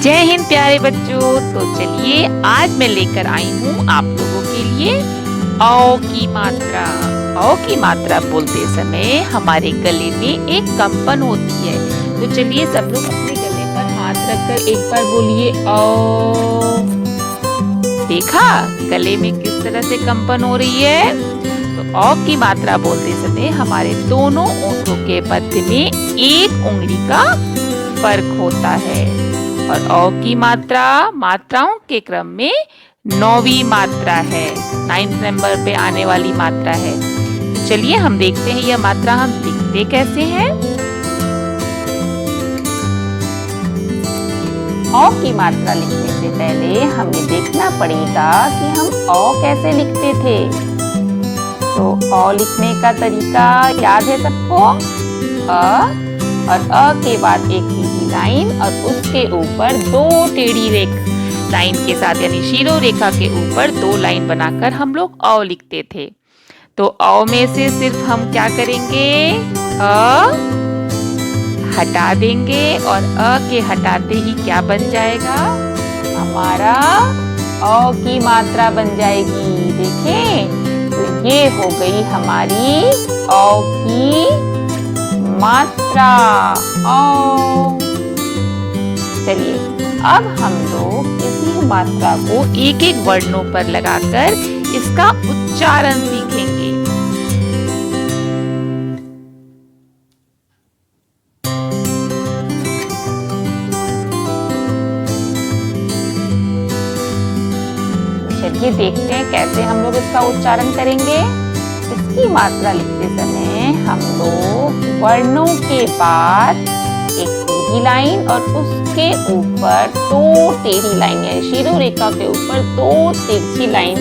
जय हिंद प्यारे बच्चों। तो चलिए आज मैं लेकर आई हूँ आप लोगों के लिए औ की मात्रा। औ की मात्रा बोलते समय हमारे गले में एक कंपन होती है। तो चलिए सब लोग अपने गले पर हाथ रखकर एक बार बोलिए औ। देखा गले में किस तरह से कंपन हो रही है। तो औ की मात्रा बोलते समय हमारे दोनों ओंठों के मध्य में एक उंगली का फर्क होता है और औ की मात्रा मात्राओं के क्रम में 9वीं मात्रा है। 9th नंबर पे आने वाली मात्रा है। तो चलिए हम देखते हैं यह मात्रा हम लिखते कैसे हैं। औ की मात्रा लिखने से पहले हमें देखना पड़ेगा कि हम औ कैसे लिखते थे। तो औ लिखने का तरीका याद है सबको। अ और अ के बाद एक सीधी लाइन और उसके ऊपर दो टेढ़ी लाइन के साथ यानी शीरो रेखा के ऊपर दो लाइन बनाकर हम लोग औ लिखते थे। तो औ में से सिर्फ हम क्या करेंगे, अ हटा देंगे और अ के हटाते ही क्या बन जाएगा, हमारा औ की मात्रा बन जाएगी। देखें तो ये हो गई हमारी औ की मात्रा औ। चलिए अब हम लोग इसी मात्रा को एक एक वर्णों पर लगाकर इसका उच्चारण सीखेंगे। चलिए देखते हैं कैसे हम लोग इसका उच्चारण करेंगे। इसकी मात्रा लिखते समय हम लोग वर्णों के बाद एक सीधी लाइन और उसके ऊपर दो टेढ़ी लाइन यानी शीरो रेखा के ऊपर दो तिरछी लाइन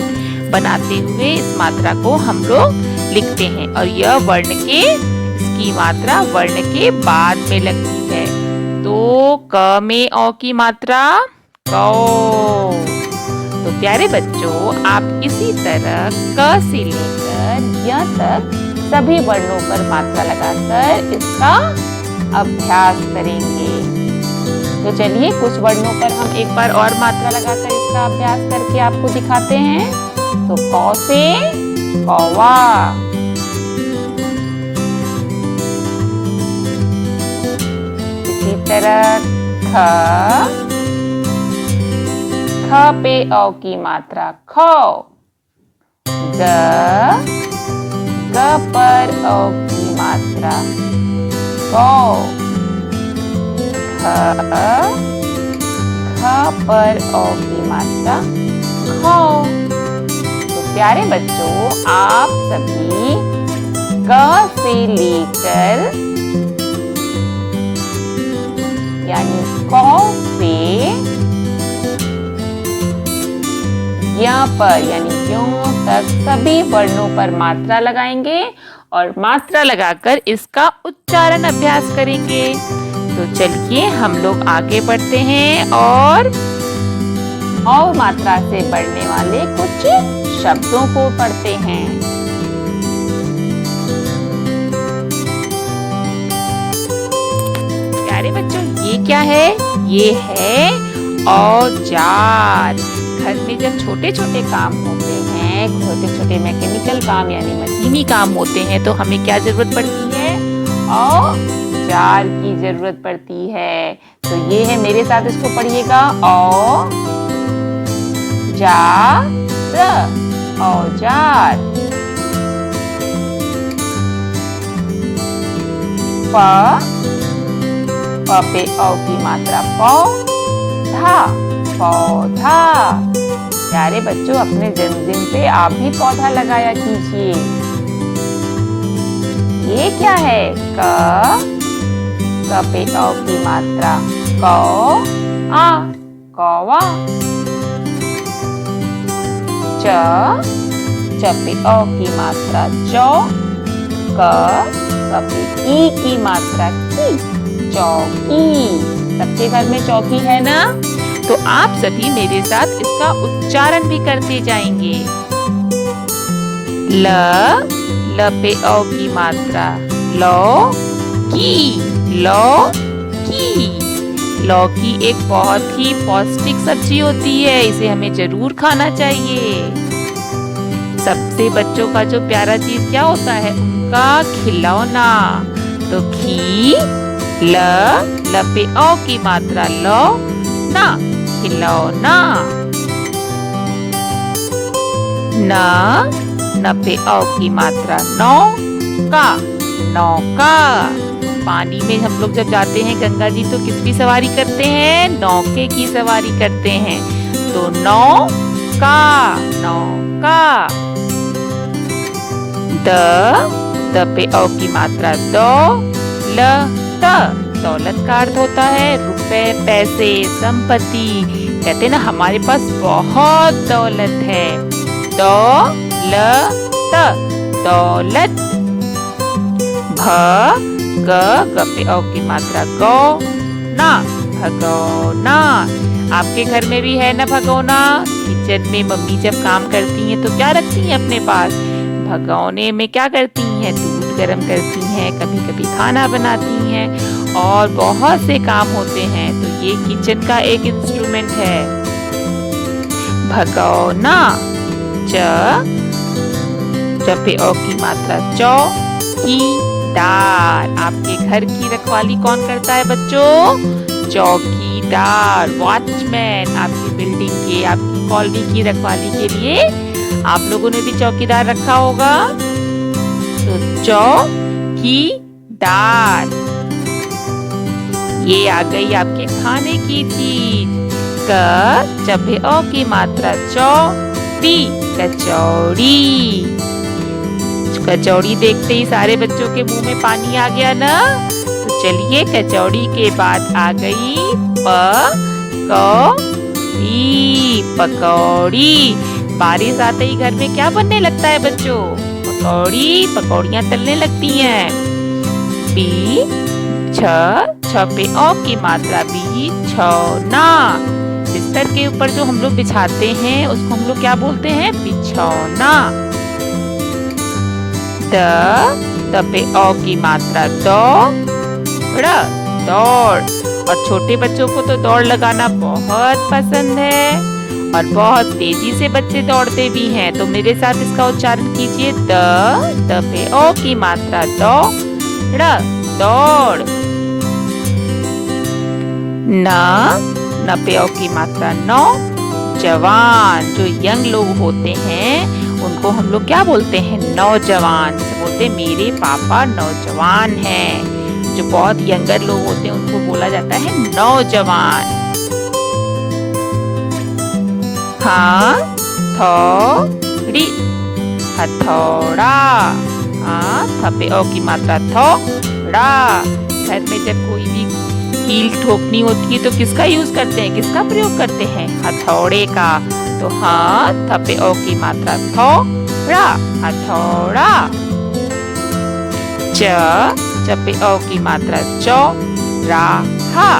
बनाते हुए इस मात्रा को हम लोग लिखते हैं। और यह इसकी मात्रा वर्ण के बाद में लगती है। तो क में औ की मात्रा कौ। तो प्यारे बच्चों आप इसी तरह क से लेकर य तक सभी वर्णों पर मात्रा लगाकर इसका अभ्यास करेंगे। तो चलिए कुछ वर्णों पर हम एक बार और मात्रा लगाकर इसका अभ्यास करके आपको दिखाते हैं। तो क से कौवा, इसी तरह ख पे औ की मात्रा खौ। ग पर औ की मात्रा गौ। ख पर औ की मात्रा खौ। तो प्यारे बच्चों आप सभी क से लेकर यानी कौ से यहाँ पर यानी यों तक सभी वर्णों पर मात्रा लगाएंगे और मात्रा लगाकर इसका उच्चारण अभ्यास करेंगे। तो चलिए हम लोग आगे बढ़ते हैं और औ मात्रा से बढ़ने वाले कुछ शब्दों को पढ़ते हैं। प्यारे बच्चों ये क्या है, ये है औजार। घर में जब छोटे छोटे काम होते हैं, छोटे छोटे मैकेनिकल काम यानी मशीनी काम होते हैं तो हमें क्या जरूरत पड़ती है, औजार की जरूरत पड़ती है। तो ये है, मेरे साथ इसको पढ़िएगा, औजार। प पे औ की मात्रा पौधा, पौधा। प्यारे बच्चों अपने जन्मदिन पे आप भी पौधा लगाया कीजिए। ये क्या है, क पे औ की मात्रा कौआ, कौवा। च पे औ की मात्रा चौ। क पे ई की मात्रा की, चौकी। सबके घर में चौकी है ना। तो आप सभी मेरे साथ इसका उच्चारण भी करते जाएंगे। ल पे औ की मात्रा लौ की, लौ की। लौकी एक बहुत ही पौष्टिक सब्जी होती है, इसे हमें जरूर खाना चाहिए। सबसे बच्चों का जो प्यारा चीज क्या होता है? उनका खिलौना। तो खी ल पे औ की मात्रा लो ना, खिलौना। न पे औ की मात्रा नौ का, नौका। पानी में हम लोग जब जाते हैं गंगा जी तो किसकी सवारी करते हैं? नौके की सवारी करते हैं। तो नौका, नौका। द पे औ की मात्रा दो ल त, दौलत का अर्थ होता है रुपए, पैसे, संपत्ति। कहते हैं ना हमारे पास बहुत दौलत है। दो ल त, दौलत। ग पे औ की मात्रा गौ ना, भगौना। आपके घर में भी है ना भगौना? किचन में मम्मी जब काम करती हैं तो क्या रखती हैं अपने पास? भगौने में क्या करती हैं? दूध गर्म करती हैं, कभी कभी खाना बनाती हैं और बहुत से काम होते हैं। तो ये किचन का एक इंस्ट्रूमेंट है। भगौना। च पे औ की मात्रा चौ की दार। आपके घर की रखवाली कौन करता है बच्चों? चौकीदार, वॉचमैन। आपकी बिल्डिंग के, आपकी कॉलोनी की रखवाली के लिए आप लोगों ने भी चौकीदार रखा होगा। तो चौकीदार। ये आ गई आपके खाने की चीज। क पे औ की मात्रा चौ डी, कचौड़ी। कचौड़ी देखते ही सारे बच्चों के मुंह में पानी आ गया ना। तो चलिए कचौड़ी के बाद आ गई पकौड़ी। बारिश आते ही घर में क्या बनने लगता है बच्चों? पकौड़ी, पकौड़ियाँ तलने लगती हैं। छ पे औ की मात्रा बिछौना। बिस्तर के ऊपर जो हम लोग बिछाते हैं उसको हम लोग क्या बोलते हैं? बिछौना। द पे औ की मात्रा दौड़, दौड़। और छोटे बच्चों को तो दौड़ लगाना बहुत पसंद है और बहुत तेजी से बच्चे दौड़ते भी हैं। तो मेरे साथ इसका उच्चारण कीजिए। द पे औ की मात्रा दौड़, दौड़। न पे औ की मात्रा नौ, जवान। जो यंग लोग होते हैं उनको हम लोग क्या बोलते हैं? नौजवान। जैसे बोलते हैं मेरे पापा नौजवान हैं। जो बहुत यंगर लोग होते हैं उनको बोला जाता है नौजवान। थोड़ी, हथौड़ा। थ पे औ की मात्रा थोड़ा। घर में जब कोई भी कील ठोकनी होती है तो किसका यूज करते हैं? किसका प्रयोग करते हैं? हथौड़े का। तो थ पे औ की मात्रा थोड़ा, हथौड़ा। च पे औ की मात्रा चौराहा।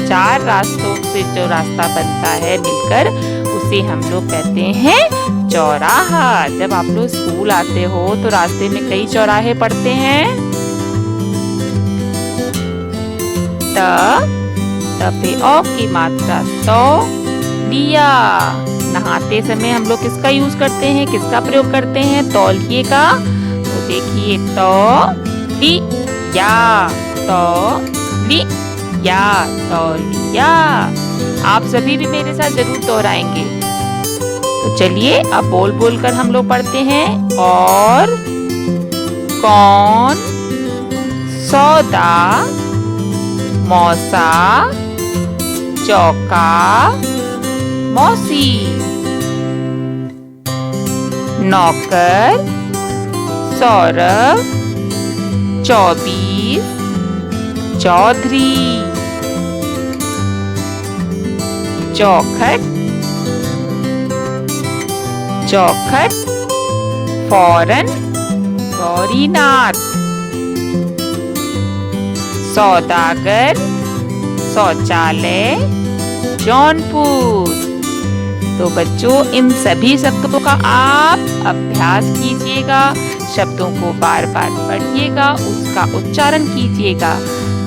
चार रास्तों से जो रास्ता बनता है मिलकर उसे हम लोग कहते हैं चौराहा। जब आप लोग स्कूल आते हो तो रास्ते में कई चौराहे पड़ते हैं। त पे औ की मात्रा तो लिया। नहाते समय हम लोग किसका यूज करते हैं? किसका प्रयोग करते हैं? तौलिए का। तो देखिए तौलिया, तौलिया, तौलिया। आप सभी भी मेरे साथ जरूर दोहराएंगे। तो चलिए अब बोल बोल कर हम लोग पढ़ते हैं। और कौन सौदा, मौसा, चौका, मौसी। नौकर, सौरभ, 24, चौधरी। चौखट, चौखट, फौरन, गौरीनाथ। सौदागर, शौचालय, जौनपुर। तो बच्चों इन सभी शब्दों का आप अभ्यास कीजिएगा, शब्दों को बार बार पढ़िएगा, उसका उच्चारण कीजिएगा।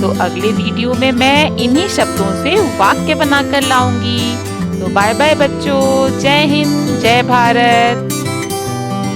तो अगले वीडियो में मैं इन्हीं शब्दों से वाक्य बनाकर लाऊंगी। तो बाय बाय बच्चों, जय हिंद, जय भारत।